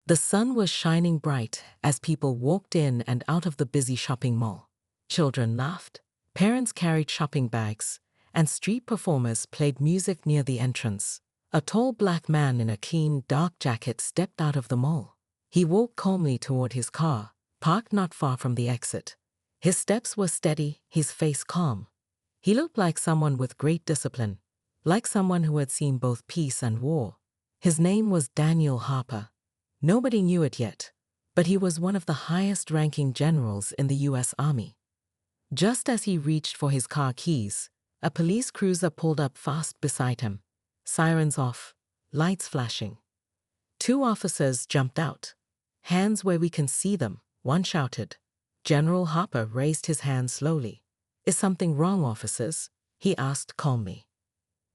The sun was shining bright as people walked in and out of the busy shopping mall. Children laughed, parents carried shopping bags, and street performers played music near the entrance. A tall black man in a clean, dark jacket stepped out of the mall. He walked calmly toward his car, parked not far from the exit. His steps were steady, his face calm. He looked like someone with great discipline, like someone who had seen both peace and war. His name was Daniel Harper. Nobody knew it yet, but he was one of the highest-ranking generals in the U.S. Army. Just as he reached for his car keys, a police cruiser pulled up fast beside him. Sirens off, lights flashing. Two officers jumped out. "Hands where we can see them," one shouted. General Harper raised his hand slowly. "Is something wrong, officers?" he asked calmly.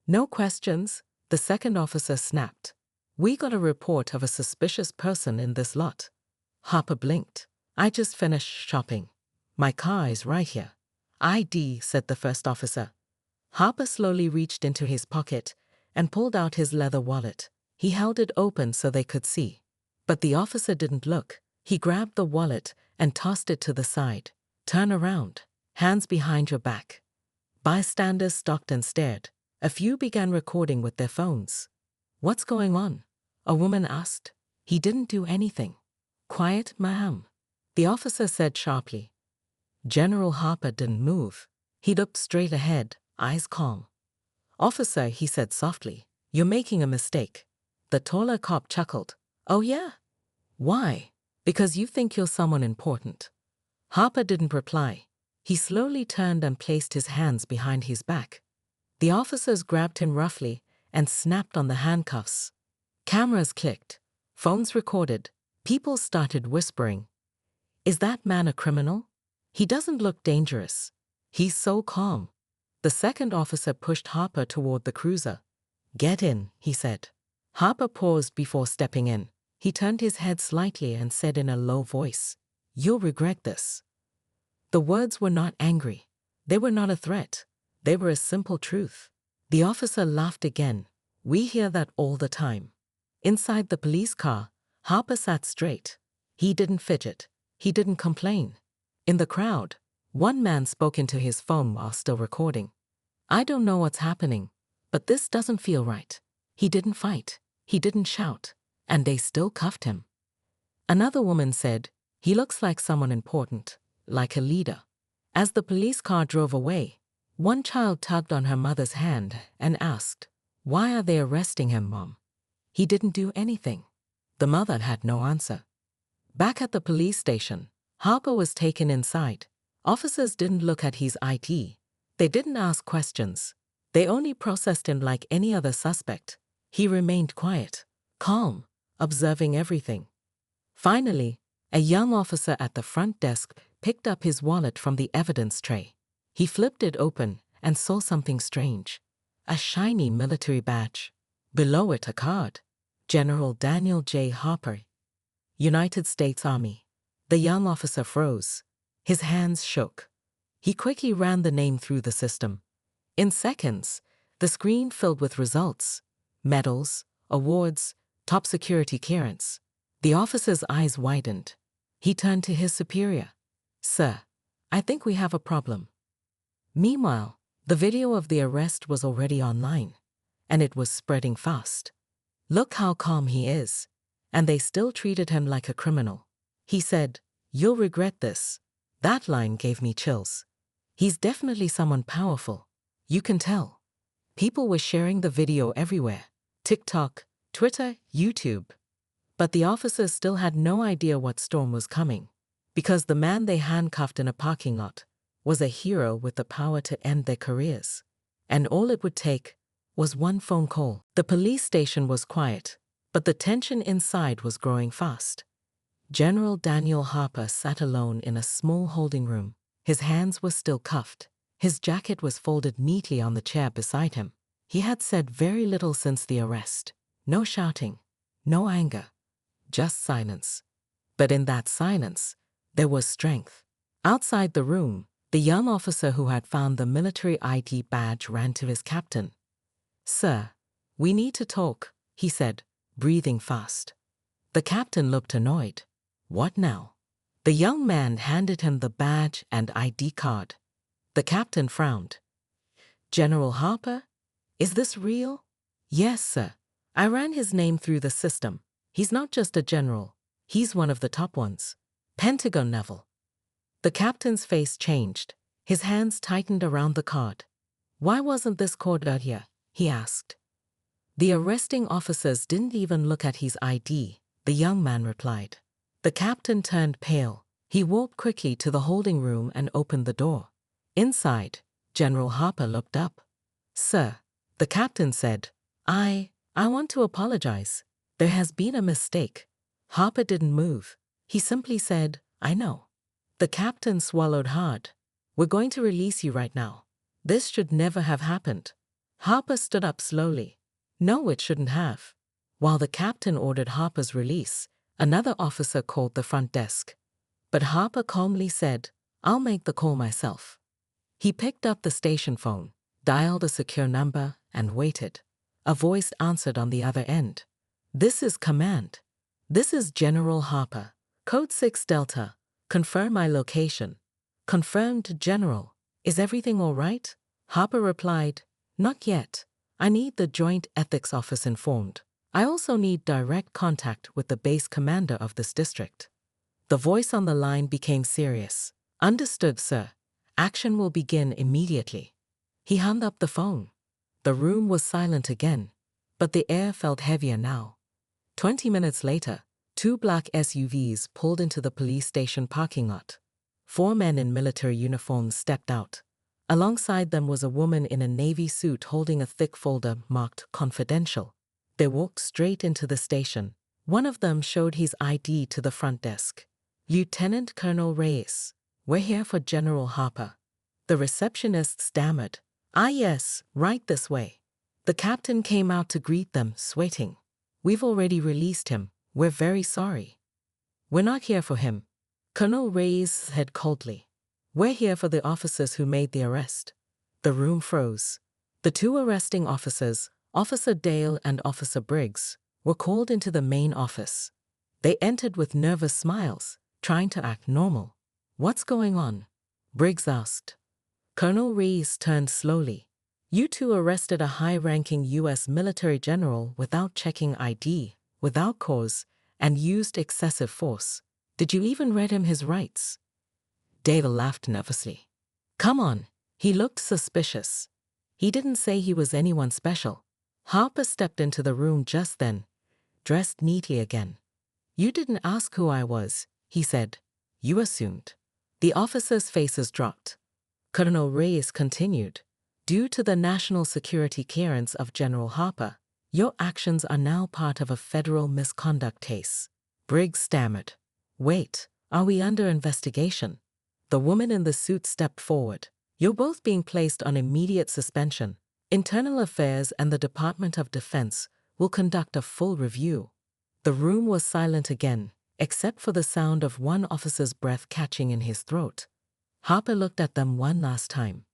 "No questions," the second officer snapped. "We got a report of a suspicious person in this lot." Harper blinked. "I just finished shopping. My car is right here." "ID," said the first officer. Harper slowly reached into his pocket and pulled out his leather wallet. He held it open so they could see. But the officer didn't look. He grabbed the wallet and tossed it to the side. "Turn around. Hands behind your back." Bystanders stopped and stared. A few began recording with their phones. "What's going on?" a woman asked. "He didn't do anything." "Quiet, ma'am," the officer said sharply. General Harper didn't move. He looked straight ahead, eyes calm. "Officer," he said softly, "you're making a mistake." The taller cop chuckled. "Oh yeah? Why?" "Because you think you're someone important." Harper didn't reply. He slowly turned and placed his hands behind his back. The officers grabbed him roughly and snapped on the handcuffs. Cameras clicked. Phones recorded. People started whispering. "Is that man a criminal? He doesn't look dangerous. He's so calm." The second officer pushed Harper toward the cruiser. "Get in," he said. Harper paused before stepping in. He turned his head slightly and said in a low voice, "You'll regret this." The words were not angry. They were not a threat. They were a simple truth. The officer laughed again. "We hear that all the time." Inside the police car, Harper sat straight. He didn't fidget. He didn't complain. In the crowd, one man spoke into his phone while still recording. "I don't know what's happening, but this doesn't feel right. He didn't fight. He didn't shout. And they still cuffed him." Another woman said, "He looks like someone important, like a leader." As the police car drove away, one child tugged on her mother's hand and asked, "Why are they arresting him, Mom? He didn't do anything." The mother had no answer. Back at the police station, Harper was taken inside. Officers didn't look at his ID. They didn't ask questions. They only processed him like any other suspect. He remained quiet, calm, observing everything. Finally, a young officer at the front desk picked up his wallet from the evidence tray. He flipped it open and saw something strange. A shiny military badge. Below it a card. General Daniel J. Harper, United States Army. The young officer froze. His hands shook. He quickly ran the name through the system. In seconds, the screen filled with results. Medals, awards, top security clearance. The officer's eyes widened. He turned to his superior. "Sir, I think we have a problem." Meanwhile, the video of the arrest was already online, and it was spreading fast. "Look how calm he is." And they still treated him like a criminal. He said, "You'll regret this." That line gave me chills. He's definitely someone powerful. You can tell. People were sharing the video everywhere. TikTok, Twitter, YouTube. But the officers still had no idea what storm was coming, because the man they handcuffed in a parking lot was a hero with the power to end their careers. And all it would take was one phone call. The police station was quiet, but the tension inside was growing fast. General Daniel Harper sat alone in a small holding room. His hands were still cuffed. His jacket was folded neatly on the chair beside him. He had said very little since the arrest. No shouting, no anger, just silence. But in that silence, there was strength. Outside the room, the young officer who had found the military ID badge ran to his captain. "Sir, we need to talk," he said, breathing fast. The captain looked annoyed. What now? The young man handed him the badge and ID card. The captain frowned. General Harper? Is this real? Yes, sir. I ran his name through the system. He's not just a general. He's one of the top ones. Pentagon level. The captain's face changed. His hands tightened around the card. Why wasn't this card out here? He asked. The arresting officers didn't even look at his ID, the young man replied. The captain turned pale. He walked quickly to the holding room and opened the door. Inside, General Harper looked up. Sir, the captain said, I want to apologize. There has been a mistake. Harper didn't move. He simply said, I know. The captain swallowed hard. We're going to release you right now. This should never have happened. Harper stood up slowly. No, it shouldn't have. While the captain ordered Harper's release, another officer called the front desk. But Harper calmly said, I'll make the call myself. He picked up the station phone, dialed a secure number, and waited. A voice answered on the other end. This is command. This is General Harper. Code 6 Delta. Confirm my location. Confirmed, General. Is everything all right? Harper replied, Not yet. I need the Joint Ethics Office informed. I also need direct contact with the base commander of this district. The voice on the line became serious. Understood, sir. Action will begin immediately. He hung up the phone. The room was silent again, but the air felt heavier now. 20 minutes later, 2 black SUVs pulled into the police station parking lot. 4 men in military uniforms stepped out. Alongside them was a woman in a navy suit holding a thick folder marked confidential. They walked straight into the station. One of them showed his ID to the front desk. Lieutenant Colonel Reyes. We're here for General Harper. The receptionist stammered. Ah yes, right this way. The captain came out to greet them, sweating. We've already released him. We're very sorry. We're not here for him. Colonel Reyes said coldly. We're here for the officers who made the arrest. The room froze. The 2 arresting officers, Officer Dale and Officer Briggs, were called into the main office. They entered with nervous smiles, trying to act normal. What's going on? Briggs asked. Colonel Reyes turned slowly. You 2 arrested a high-ranking U.S. military general without checking ID, without cause, and used excessive force. Did you even read him his rights? Dale laughed nervously. Come on. He looked suspicious. He didn't say he was anyone special. Harper stepped into the room just then, dressed neatly again. You didn't ask who I was, he said. You assumed. The officers' faces dropped. Colonel Reyes continued. Due to the national security clearance of General Harper, your actions are now part of a federal misconduct case. Briggs stammered. Wait, are we under investigation? The woman in the suit stepped forward. You're both being placed on immediate suspension. Internal Affairs and the Department of Defense will conduct a full review. The room was silent again, except for the sound of one officer's breath catching in his throat. Harper looked at them one last time.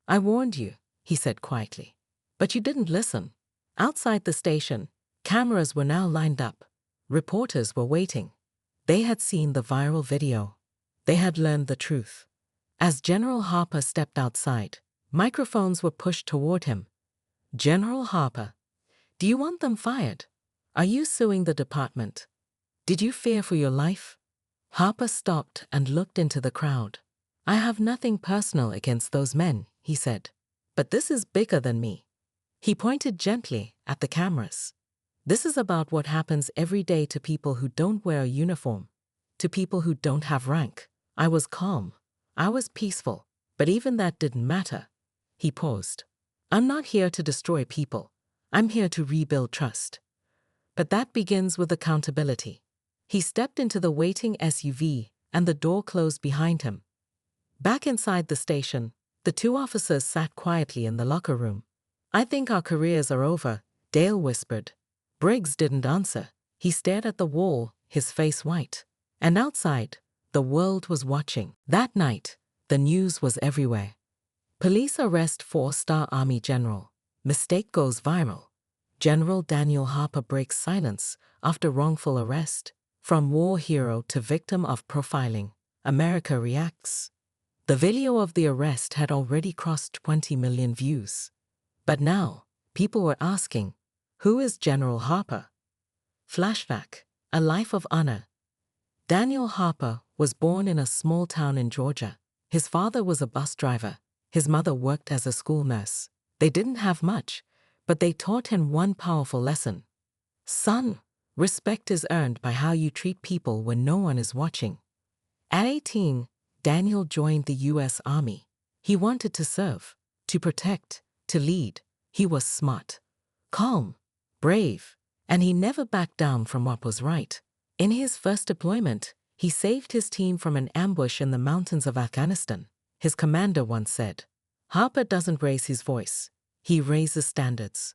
I warned you, he said quietly. But you didn't listen. Outside the station, cameras were now lined up. Reporters were waiting. They had seen the viral video. They had learned the truth. As General Harper stepped outside, microphones were pushed toward him. General Harper, do you want them fired? Are you suing the department? Did you fear for your life? Harper stopped and looked into the crowd. I have nothing personal against those men, he said. But this is bigger than me. He pointed gently at the cameras. This is about what happens every day to people who don't wear a uniform, to people who don't have rank. I was calm. I was peaceful. But even that didn't matter. He paused. I'm not here to destroy people. I'm here to rebuild trust. But that begins with accountability. He stepped into the waiting SUV, and the door closed behind him. Back inside the station, the 2 officers sat quietly in the locker room. I think our careers are over, Dale whispered. Briggs didn't answer. He stared at the wall, his face white. And outside, the world was watching. That night, the news was everywhere. Police arrest 4-star Army general. Mistake goes viral. General Daniel Harper breaks silence after wrongful arrest. From war hero to victim of profiling, America reacts. The video of the arrest had already crossed 20 million views. But now, people were asking, who is General Harper? Flashback, a life of honor. Daniel Harper was born in a small town in Georgia. His father was a bus driver. His mother worked as a school nurse. They didn't have much, but they taught him one powerful lesson. Son, respect is earned by how you treat people when no one is watching. At 18, Daniel joined the U.S. Army. He wanted to serve, to protect, to lead. He was smart, calm, brave, and he never backed down from what was right. In his first deployment, he saved his team from an ambush in the mountains of Afghanistan. His commander once said, "Harper doesn't raise his voice, he raises standards."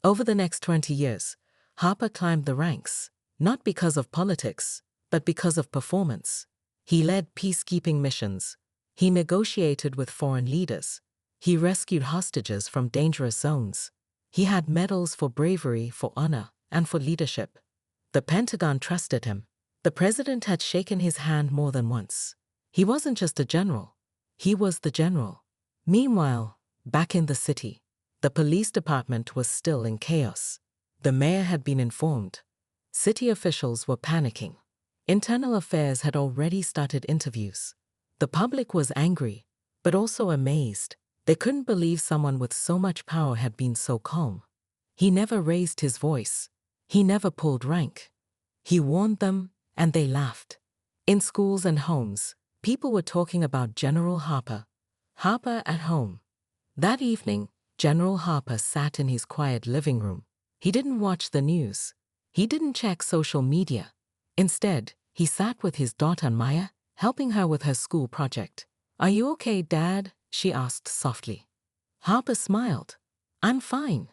Over the next 20 years, Harper climbed the ranks, not because of politics, but because of performance. He led peacekeeping missions. He negotiated with foreign leaders. He rescued hostages from dangerous zones. He had medals for bravery, for honor, and for leadership. The Pentagon trusted him. The president had shaken his hand more than once. He wasn't just a general. He was the general. Meanwhile, back in the city, the police department was still in chaos. The mayor had been informed. City officials were panicking. Internal affairs had already started interviews. The public was angry, but also amazed. They couldn't believe someone with so much power had been so calm. He never raised his voice. He never pulled rank. He warned them, and they laughed. In schools and homes, people were talking about General Harper. Harper at home. That evening, General Harper sat in his quiet living room. He didn't watch the news. He didn't check social media. Instead, he sat with his daughter Maya, helping her with her school project. "Are you okay, Dad?" she asked softly. Harper smiled. "I'm fine.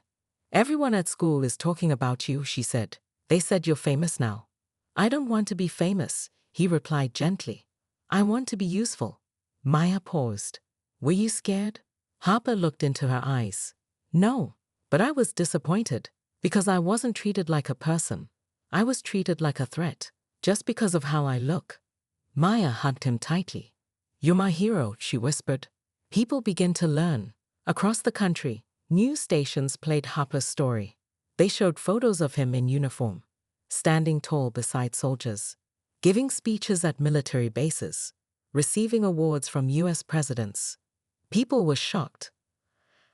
Everyone at school is talking about you," she said. "They said you're famous now." "I don't want to be famous," he replied gently. "I want to be useful." Maya paused. "Were you scared?" Harper looked into her eyes. "No, but I was disappointed, because I wasn't treated like a person. I was treated like a threat, just because of how I look." Maya hugged him tightly. "You're my hero," she whispered. People began to learn. Across the country, news stations played Harper's story. They showed photos of him in uniform, standing tall beside soldiers, giving speeches at military bases, receiving awards from U.S. presidents. People were shocked.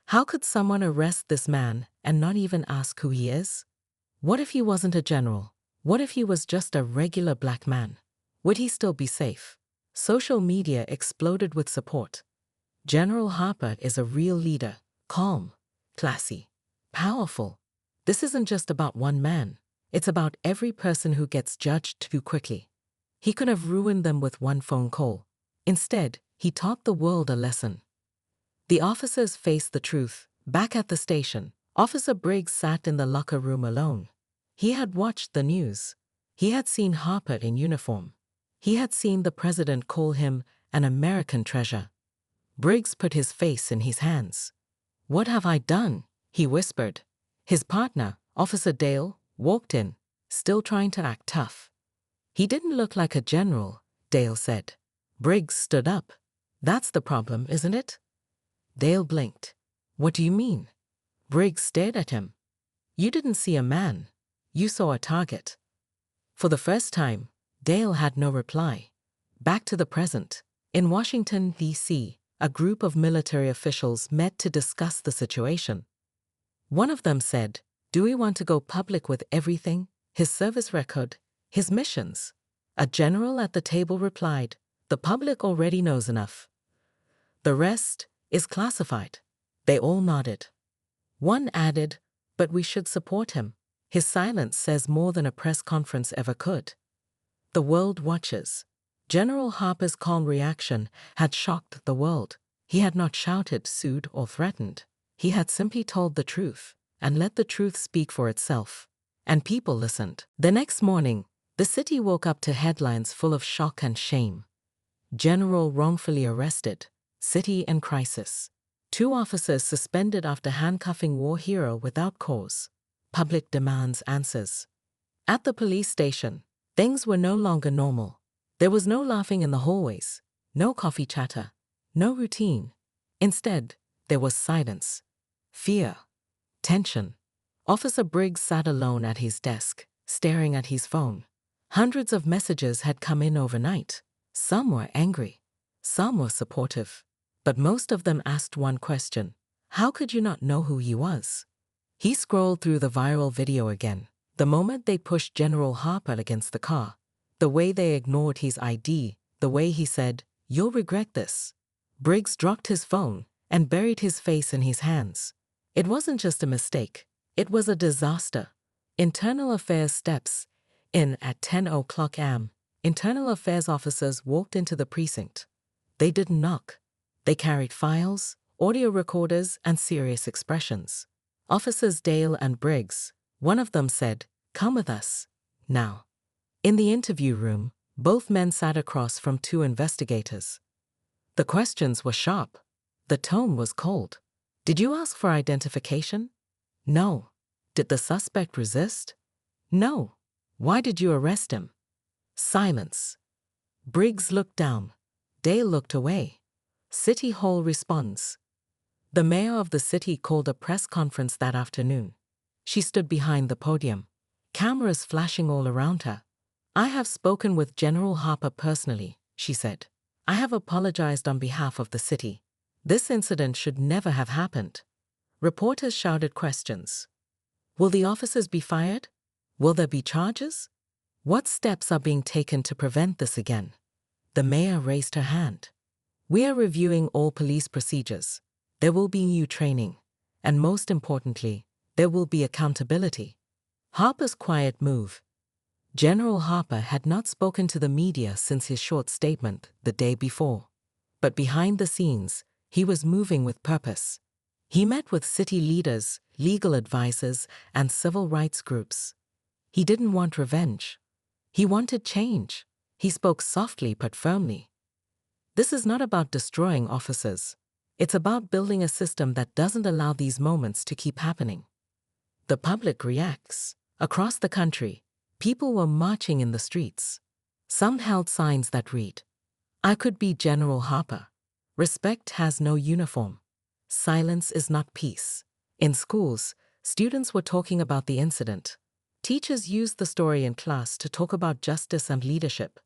How could someone arrest this man and not even ask who he is? What if he wasn't a general? What if he was just a regular black man? Would he still be safe? Social media exploded with support. General Harper is a real leader, calm, classy, powerful. This isn't just about one man. It's about every person who gets judged too quickly. He could have ruined them with one phone call. Instead, he taught the world a lesson. The officers faced the truth. Back at the station, Officer Briggs sat in the locker room alone. He had watched the news. He had seen Harper in uniform. He had seen the president call him an American treasure. Briggs put his face in his hands. "What have I done?" he whispered. His partner, Officer Dale, walked in, still trying to act tough. "He didn't look like a general," Dale said. Briggs stood up. "That's the problem, isn't it?" Dale blinked. "What do you mean?" Briggs stared at him. "You didn't see a man. You saw a target." For the first time, Dale had no reply. Back to the present. In Washington, D.C., a group of military officials met to discuss the situation. One of them said, "Do we want to go public with everything? His service record, his missions?" A general at the table replied, "The public already knows enough. The rest is classified." They all nodded. One added, "But we should support him. His silence says more than a press conference ever could." The world watches. General Harper's calm reaction had shocked the world. He had not shouted, sued, or threatened. He had simply told the truth and let the truth speak for itself. And people listened. The next morning, the city woke up to headlines full of shock and shame. General wrongfully arrested. City in crisis. 2 officers suspended after handcuffing war hero without cause. Public demands answers. At the police station, Things were no longer normal. There was no laughing in the hallways, no coffee chatter, no routine. Instead, there was silence, fear, tension. Officer Briggs sat alone at his desk, staring at his phone. Hundreds of messages had come in overnight. Some were angry, some were supportive, but most of them asked one question: how could you not know who he was? He scrolled through the viral video again. The moment they pushed General Harper against the car, the way they ignored his ID, the way he said, "You'll regret this." Briggs dropped his phone and buried his face in his hands. It wasn't just a mistake, it was a disaster. Internal Affairs steps in at 10:00 a.m. Internal Affairs officers walked into the precinct. They didn't knock. They carried files, audio recorders, and serious expressions. Officers Dale and Briggs, one of them said, "Come with us, now." In the interview room, both men sat across from two investigators. The questions were sharp. The tone was cold. Did you ask for identification? No. Did the suspect resist? No. Why did you arrest him? Silence. Briggs looked down. Dale looked away. City Hall responds. The mayor of the city called a press conference that afternoon. She stood behind the podium, cameras flashing all around her. "I have spoken with General Harper personally," she said. "I have apologized on behalf of the city. This incident should never have happened." Reporters shouted questions. Will the officers be fired? Will there be charges? What steps are being taken to prevent this again? The mayor raised her hand. "We are reviewing all police procedures. There will be new training. And most importantly, there will be accountability." Harper's quiet move. General Harper had not spoken to the media since his short statement the day before. But behind the scenes, he was moving with purpose. He met with city leaders, legal advisors, and civil rights groups. He didn't want revenge. He wanted change. He spoke softly but firmly. This is not about destroying officers. It's about building a system that doesn't allow these moments to keep happening. The public reacts. Across the country, people were marching in the streets. Some held signs that read, "I could be General Harper. Respect has no uniform. Silence is not peace." In schools, students were talking about the incident. Teachers used the story in class to talk about justice and leadership.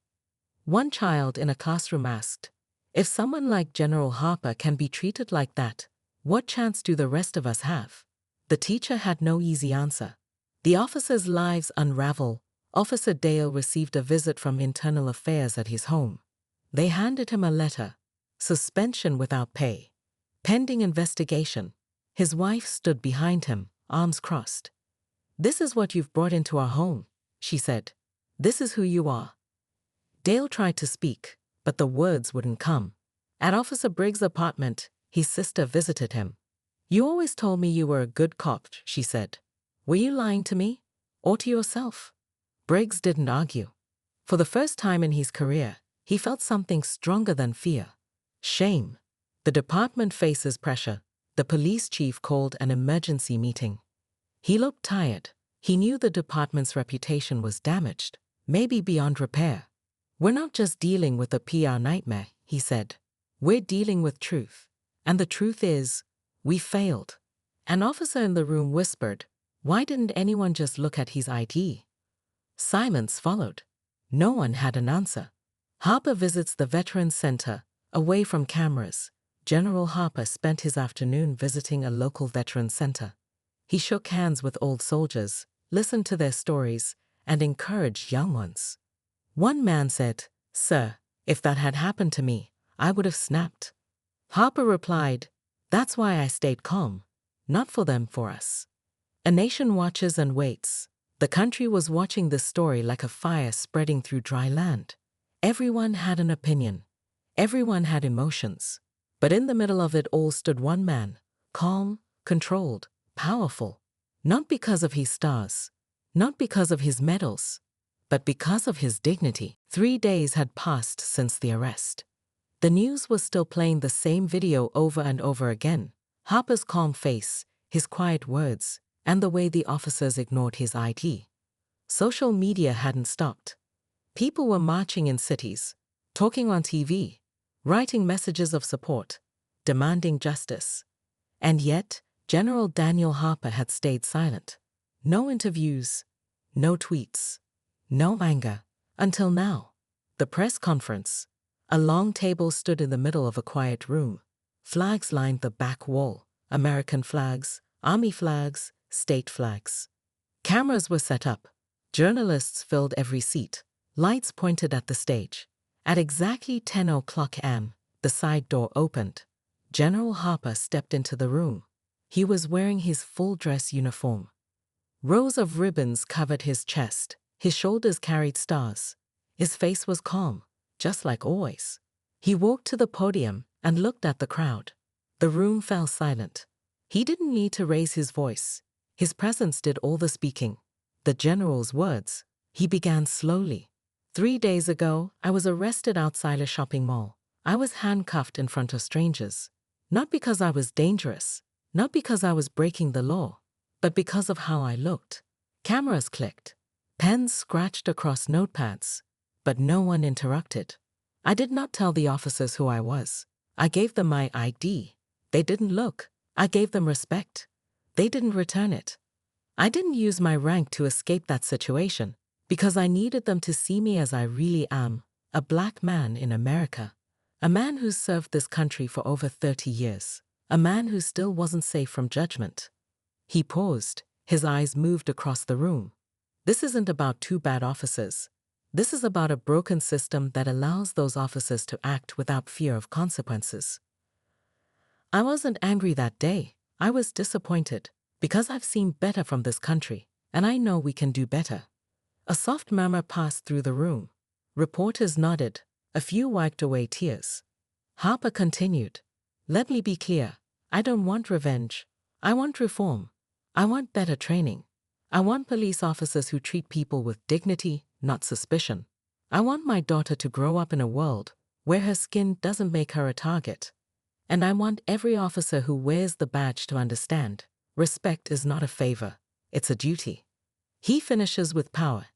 One child in a classroom asked, "If someone like General Harper can be treated like that, what chance do the rest of us have?" The teacher had no easy answer. The officers' lives unravel. Officer Dale received a visit from Internal Affairs at his home. They handed him a letter. Suspension without pay. Pending investigation. His wife stood behind him, arms crossed. "This is what you've brought into our home," she said. "This is who you are." Dale tried to speak, but the words wouldn't come. At Officer Briggs' apartment, his sister visited him. "You always told me you were a good cop," she said. "Were you lying to me? Or to yourself?" Briggs didn't argue. For the first time in his career, he felt something stronger than fear. Shame. The department faces pressure. The police chief called an emergency meeting. He looked tired. He knew the department's reputation was damaged, maybe beyond repair. "We're not just dealing with a PR nightmare," he said. "We're dealing with truth. And the truth is, we failed." An officer in the room whispered, "Why didn't anyone just look at his ID?" Silence followed. No one had an answer. Harper visits the Veterans Center, away from cameras. General Harper spent his afternoon visiting a local veterans center. He shook hands with old soldiers, listened to their stories, and encouraged young ones. One man said, "Sir, if that had happened to me, I would have snapped." Harper replied, "That's why I stayed calm. Not for them, for us." A nation watches and waits. The country was watching this story like a fire spreading through dry land. Everyone had an opinion. Everyone had emotions. But in the middle of it all stood one man, calm, controlled, powerful. Not because of his stars, not because of his medals, but because of his dignity. 3 days had passed since the arrest. The news was still playing the same video over and over again. Harper's calm face, his quiet words, and the way the officers ignored his ID. Social media hadn't stopped. People were marching in cities, talking on TV, writing messages of support, demanding justice. And yet, General Daniel Harper had stayed silent. No interviews, no tweets, no anger, until now. The press conference. A long table stood in the middle of a quiet room. Flags lined the back wall. American flags, army flags, state flags. Cameras were set up. Journalists filled every seat. Lights pointed at the stage. At exactly 10 o'clock am, the side door opened. General Harper stepped into the room. He was wearing his full-dress uniform. Rows of ribbons covered his chest. His shoulders carried stars. His face was calm, just like always. He walked to the podium and looked at the crowd. The room fell silent. He didn't need to raise his voice. His presence did all the speaking. The general's words. He began slowly. 3 days ago, I was arrested outside a shopping mall. I was handcuffed in front of strangers. Not because I was dangerous, not because I was breaking the law, but because of how I looked. Cameras clicked. Pens scratched across notepads, but no one interrupted. I did not tell the officers who I was. I gave them my ID. They didn't look. I gave them respect. They didn't return it. I didn't use my rank to escape that situation, because I needed them to see me as I really am, a black man in America. A man who's served this country for over 30 years. A man who still wasn't safe from judgment. He paused. His eyes moved across the room. This isn't about 2 bad officers. This is about a broken system that allows those officers to act without fear of consequences. I wasn't angry that day. I was disappointed, because I've seen better from this country, and I know we can do better. A soft murmur passed through the room. Reporters nodded. A few wiped away tears. Harper continued. Let me be clear. I don't want revenge. I want reform. I want better training. I want police officers who treat people with dignity, not suspicion. I want my daughter to grow up in a world where her skin doesn't make her a target. And I want every officer who wears the badge to understand, respect is not a favor, it's a duty. He finishes with power.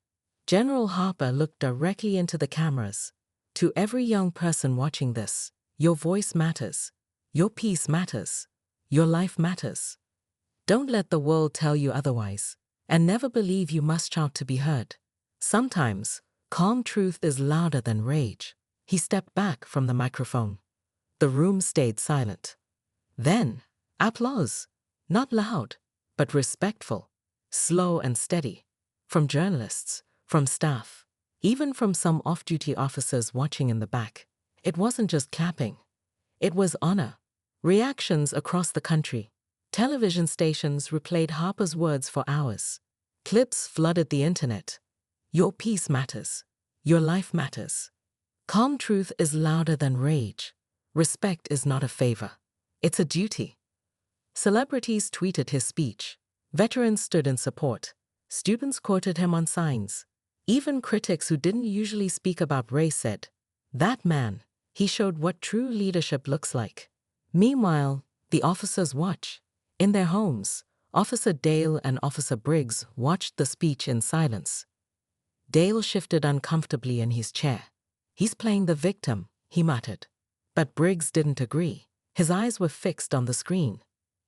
General Harper looked directly into the cameras. To every young person watching this, your voice matters. Your peace matters. Your life matters. Don't let the world tell you otherwise, and never believe you must shout to be heard. Sometimes, calm truth is louder than rage. He stepped back from the microphone. The room stayed silent. Then, applause. Not loud, but respectful. Slow and steady. From journalists, from staff, even from some off-duty officers watching in the back. It wasn't just clapping. It was honor. Reactions across the country. Television stations replayed Harper's words for hours. Clips flooded the internet. Your peace matters. Your life matters. Calm truth is louder than rage. Respect is not a favor. It's a duty. Celebrities tweeted his speech. Veterans stood in support. Students quoted him on signs. Even critics who didn't usually speak about race said, "That man, he showed what true leadership looks like." Meanwhile, the officers watch. In their homes, Officer Dale and Officer Briggs watched the speech in silence. Dale shifted uncomfortably in his chair. "He's playing the victim," he muttered. But Briggs didn't agree. His eyes were fixed on the screen.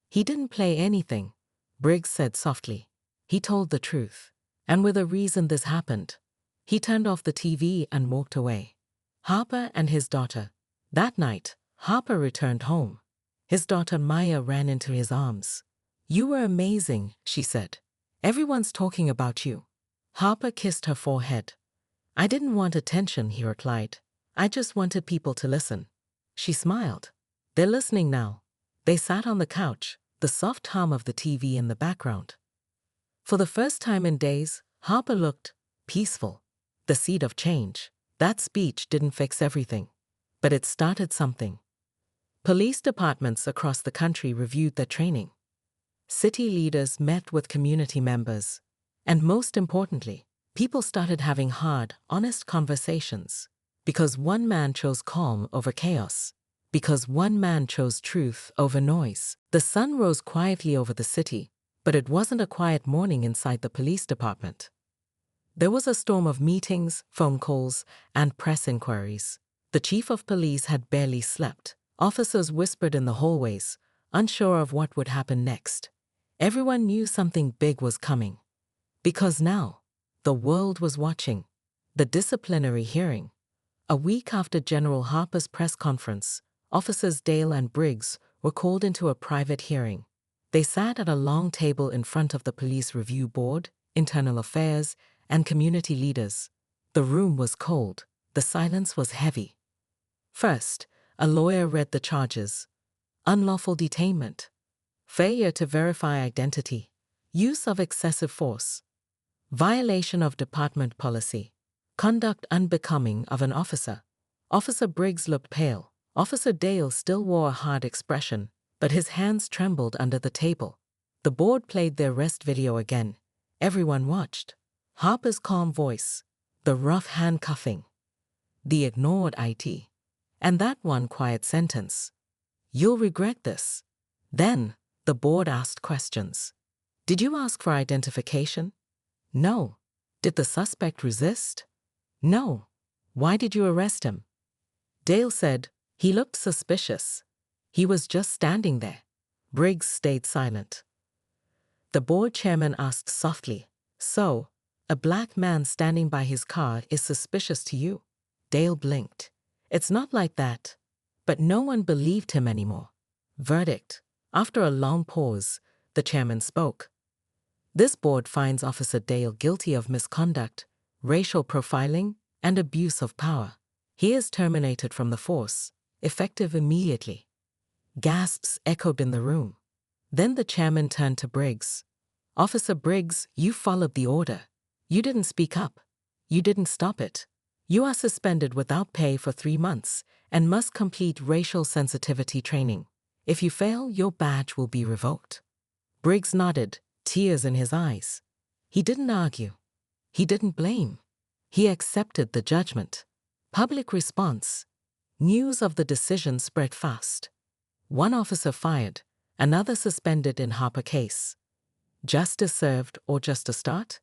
"He didn't play anything," Briggs said softly. "He told the truth. And with a reason this happened." He turned off the TV and walked away. Harper and his daughter. That night, Harper returned home. His daughter Maya ran into his arms. "You were amazing," she said. "Everyone's talking about you." Harper kissed her forehead. "I didn't want attention," he replied. "I just wanted people to listen." She smiled. "They're listening now." They sat on the couch, the soft hum of the TV in the background. For the first time in days, Harper looked peaceful. The seed of change. That speech didn't fix everything, but it started something. Police departments across the country reviewed their training. City leaders met with community members. And most importantly, people started having hard, honest conversations. Because one man chose calm over chaos. Because one man chose truth over noise. The sun rose quietly over the city, but it wasn't a quiet morning inside the police department. There was a storm of meetings, phone calls, and press inquiries. The chief of police had barely slept. Officers whispered in the hallways, unsure of what would happen next. Everyone knew something big was coming. Because now, the world was watching. The disciplinary hearing. A week after General Harper's press conference, Officers Dale and Briggs were called into a private hearing. They sat at a long table in front of the Police Review Board, Internal Affairs, and community leaders. The room was cold. The silence was heavy. First, a lawyer read the charges. Unlawful detainment. Failure to verify identity. Use of excessive force. Violation of department policy. Conduct unbecoming of an officer. Officer Briggs looked pale. Officer Dale still wore a hard expression, but his hands trembled under the table. The board played their arrest video again. Everyone watched. Harper's calm voice. The rough handcuffing. The ignored IT. And that one quiet sentence. You'll regret this. Then, the board asked questions. Did you ask for identification? No. Did the suspect resist? No. Why did you arrest him? Dale said, he looked suspicious. He was just standing there. Briggs stayed silent. The board chairman asked softly, so, a black man standing by his car is suspicious to you? Dale blinked. It's not like that. But no one believed him anymore. Verdict. After a long pause, the chairman spoke. This board finds Officer Dale guilty of misconduct, racial profiling, and abuse of power. He is terminated from the force, effective immediately. Gasps echoed in the room. Then the chairman turned to Briggs. Officer Briggs, you followed the order. You didn't speak up. You didn't stop it. You are suspended without pay for 3 months and must complete racial sensitivity training. If you fail, your badge will be revoked. Briggs nodded, tears in his eyes. He didn't argue. He didn't blame. He accepted the judgment. Public response. News of the decision spread fast. One officer fired, another suspended in Harper case. Justice served or just a start?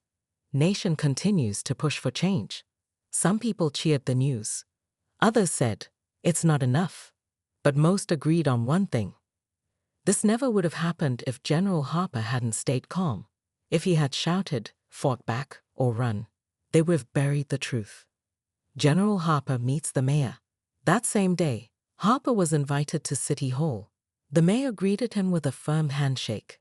Nation continues to push for change. Some people cheered the news. Others said, it's not enough. But most agreed on one thing. This never would have happened if General Harper hadn't stayed calm. If he had shouted, fought back, or run, they would have buried the truth. General Harper meets the mayor. That same day, Harper was invited to City Hall. The mayor greeted him with a firm handshake.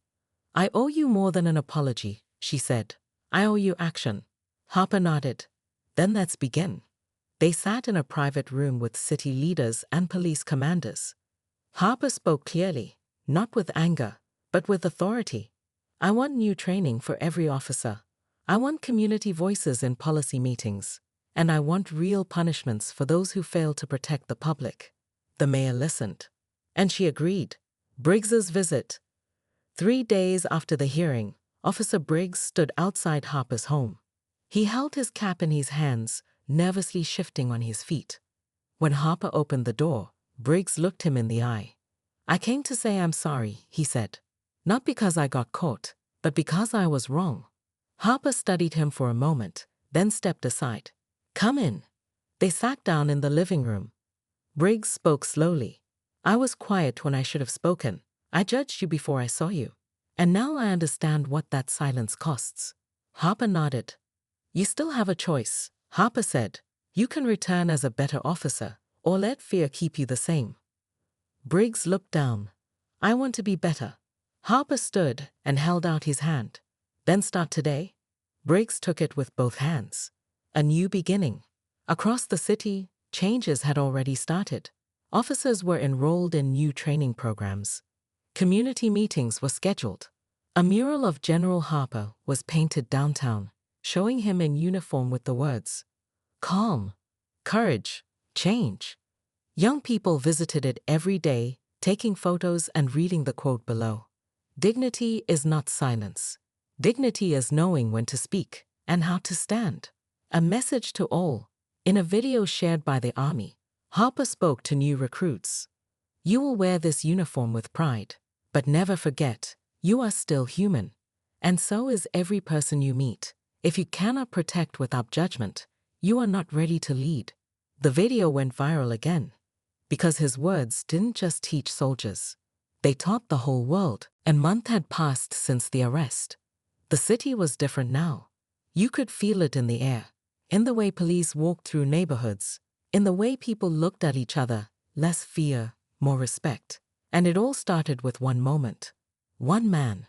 I owe you more than an apology, she said. I owe you action. Harper nodded. Then let's begin. They sat in a private room with city leaders and police commanders. Harper spoke clearly, not with anger, but with authority. I want new training for every officer. I want community voices in policy meetings. And I want real punishments for those who fail to protect the public. The mayor listened. And she agreed. Briggs's visit. 3 days after the hearing, Officer Briggs stood outside Harper's home. He held his cap in his hands, nervously shifting on his feet. When Harper opened the door, Briggs looked him in the eye. I came to say I'm sorry, he said. Not because I got caught, but because I was wrong. Harper studied him for a moment, then stepped aside. Come in. They sat down in the living room. Briggs spoke slowly. I was quiet when I should have spoken. I judged you before I saw you. And now I understand what that silence costs. Harper nodded. You still have a choice, Harper said. You can return as a better officer, or let fear keep you the same. Briggs looked down. I want to be better. Harper stood and held out his hand. Then start today? Briggs took it with both hands. A new beginning. Across the city, changes had already started. Officers were enrolled in new training programs. Community meetings were scheduled. A mural of General Harper was painted downtown, showing him in uniform with the words, calm, courage, change. Young people visited it every day, taking photos and reading the quote below. Dignity is not silence. Dignity is knowing when to speak and how to stand. A message to all. In a video shared by the Army, Harper spoke to new recruits. You will wear this uniform with pride, but never forget, you are still human. And so is every person you meet. If you cannot protect without judgment, you are not ready to lead. The video went viral again because his words didn't just teach soldiers. They taught the whole world. A month had passed since the arrest. The city was different now. You could feel it in the air, in the way police walked through neighborhoods, in the way people looked at each other, less fear, more respect. And it all started with one moment. One man.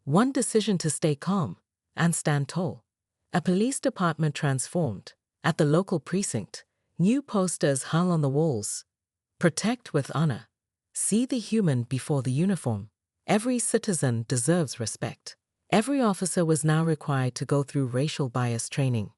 One decision to stay calm and stand tall. A police department transformed. At the local precinct, new posters hung on the walls. Protect with honor. See the human before the uniform. Every citizen deserves respect. Every officer was now required to go through racial bias training.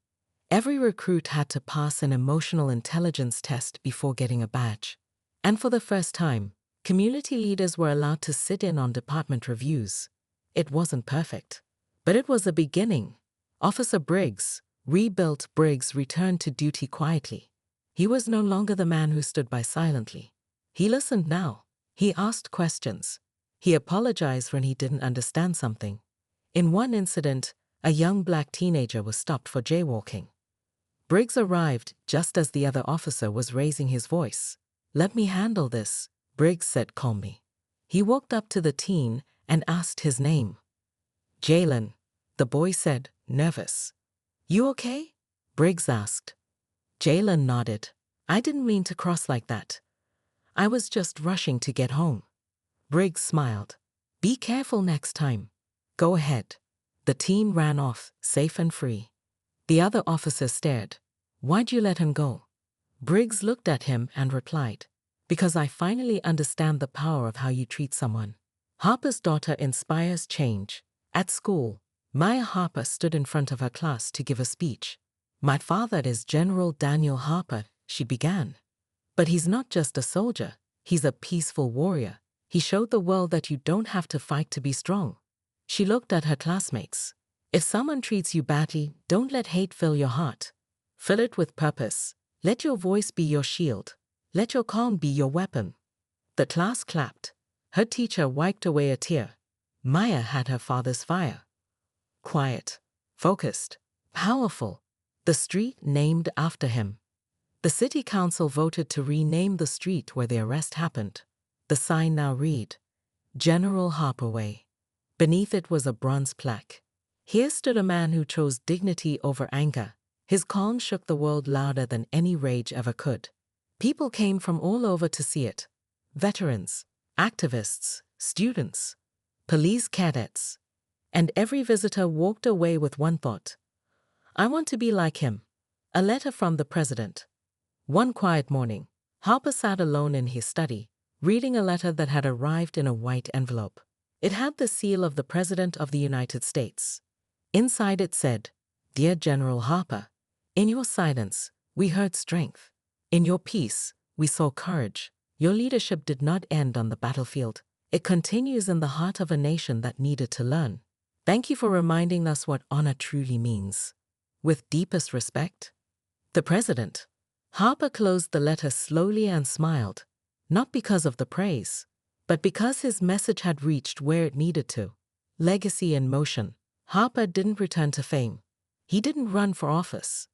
Every recruit had to pass an emotional intelligence test before getting a badge. And for the first time, community leaders were allowed to sit in on department reviews. It wasn't perfect, but it was a beginning. Officer Briggs, rebuilt Briggs, returned to duty quietly. He was no longer the man who stood by silently. He listened now. He asked questions. He apologized when he didn't understand something. In one incident, a young black teenager was stopped for jaywalking. Briggs arrived just as the other officer was raising his voice. "Let me handle this," Briggs said calmly. He walked up to the teen and asked his name. "Jalen," the boy said, nervous. "You okay?" Briggs asked. Jalen nodded. "I didn't mean to cross like that. I was just rushing to get home." Briggs smiled. "Be careful next time." "Go ahead." The teen ran off, safe and free. The other officer stared. "Why'd you let him go?" Briggs looked at him and replied, "Because I finally understand the power of how you treat someone." Harper's daughter inspires change. At school, Maya Harper stood in front of her class to give a speech. "My father is General Daniel Harper," she began. "But he's not just a soldier, he's a peaceful warrior. He showed the world that you don't have to fight to be strong." She looked at her classmates. "If someone treats you badly, don't let hate fill your heart. Fill it with purpose. Let your voice be your shield. Let your calm be your weapon." The class clapped. Her teacher wiped away a tear. Maya had her father's fire. Quiet, focused, powerful. The street named after him. The city council voted to rename the street where the arrest happened. The sign now read, General Harper Way. Beneath it was a bronze plaque. Here stood a man who chose dignity over anger. His calm shook the world louder than any rage ever could. People came from all over to see it. Veterans, activists, students, police cadets. And every visitor walked away with one thought. "I want to be like him." A letter from the president. One quiet morning, Harper sat alone in his study, reading a letter that had arrived in a white envelope. It had the seal of the President of the United States. Inside it said, "Dear General Harper, in your silence, we heard strength. In your peace, we saw courage. Your leadership did not end on the battlefield. It continues in the heart of a nation that needed to learn. Thank you for reminding us what honor truly means. With deepest respect." The President. Harper closed the letter slowly and smiled, not because of the praise, but because his message had reached where it needed to. Legacy in motion. Harper didn't return to fame. He didn't run for office.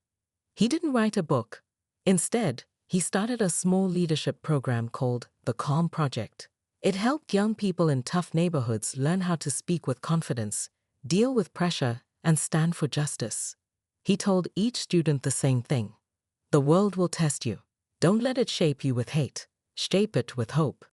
He didn't write a book. Instead, he started a small leadership program called the Calm Project. It helped young people in tough neighborhoods learn how to speak with confidence, deal with pressure, and stand for justice. He told each student the same thing. The world will test you. Don't let it shape you with hate. Shape it with hope.